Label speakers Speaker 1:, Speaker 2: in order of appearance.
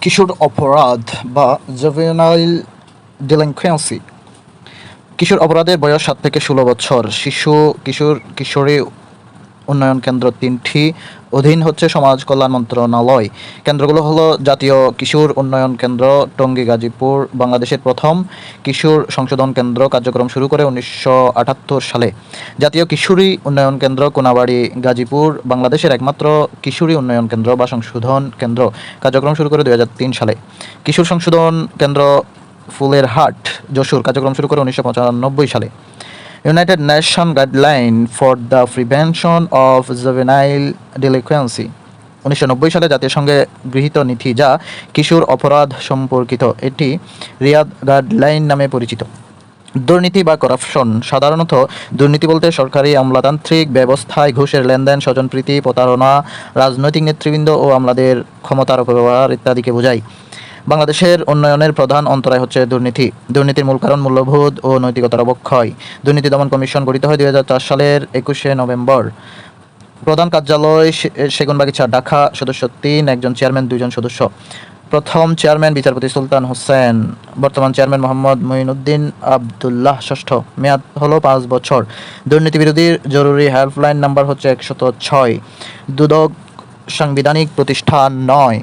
Speaker 1: কিশোর অপরাধ বা জুভেনাইল ডিলিনকুয়েন্সি। কিশোর অপরাধের বয়স 7 থেকে 16 বছর। শিশু, কিশোর, কিশোরী উন্নয়ন কেন্দ্র 3টি অধীন হচ্ছে সমাজ কল্যাণ মন্ত্রণালয়। কেন্দ্রগুলো হলো জাতীয় কিশোর উন্নয়ন কেন্দ্র টঙ্গী গাজীপুর, বাংলাদেশের প্রথম কিশোর সংশোধন কেন্দ্র কার্যক্রম শুরু করে 1978 সালে। জাতীয় কিশোরী উন্নয়ন কেন্দ্র কোনাবাড়ী গাজীপুর, বাংলাদেশের একমাত্র কিশোরী উন্নয়ন কেন্দ্র বা সংশোধন কেন্দ্র কার্যক্রম শুরু করে 2003 সালে। কিশোর সংশোধন কেন্দ্র ফুলেরহাট যশোর কার্যক্রম শুরু করে 1995 সালে। United nation guideline for the prevention of juvenile delinquency 1990 সালে জাতিসংঘে গৃহীত নীতি, যা কিশোর অপরাধ সম্পর্কিত। এটি রিয়াদ গাইডলাইন নামে পরিচিত। দুর্নীতি বা করাপশন। সাধারণত দুর্নীতি বলতে সরকারি আমলাতান্ত্রিক ব্যবস্থায় ঘুষের লেনদেন, স্বজনপ্রীতি, প্রতারণা, রাজনৈতিক নেতৃবৃন্দ ও আমলাদের ক্ষমতার অপব্যবহার ইত্যাদিকে বোঝায়। বাংলাদেশের উন্নয়নের প্রধান অন্তরায় হচ্ছে দুর্নীতি। দুর্নীতির মূল কারণ মূল্যবোধ ও নৈতিকতার অবক্ষয়। দুর্নীতি দমন কমিশন গঠিত হয় 2004 সালের 21শে নভেম্বর। প্রধান কার্যালয় সেগুনবাগিচা, ঢাকা। সদস্য 3, একজন চেয়ারম্যান, 2 জন সদস্য। প্রথম চেয়ারম্যান বিচারপতি সুলতান হোসেন। বর্তমান চেয়ারম্যান মোহাম্মদ মুঈনুদ্দিন আবদুল্লাহ। ষষ্ঠ মেয়াদ হলো 5 বছর। দুর্নীতি বিরোধীর জরুরি হেল্পলাইন নাম্বার হচ্ছে 106। দুদক সাংবিধানিক প্রতিষ্ঠান নয়।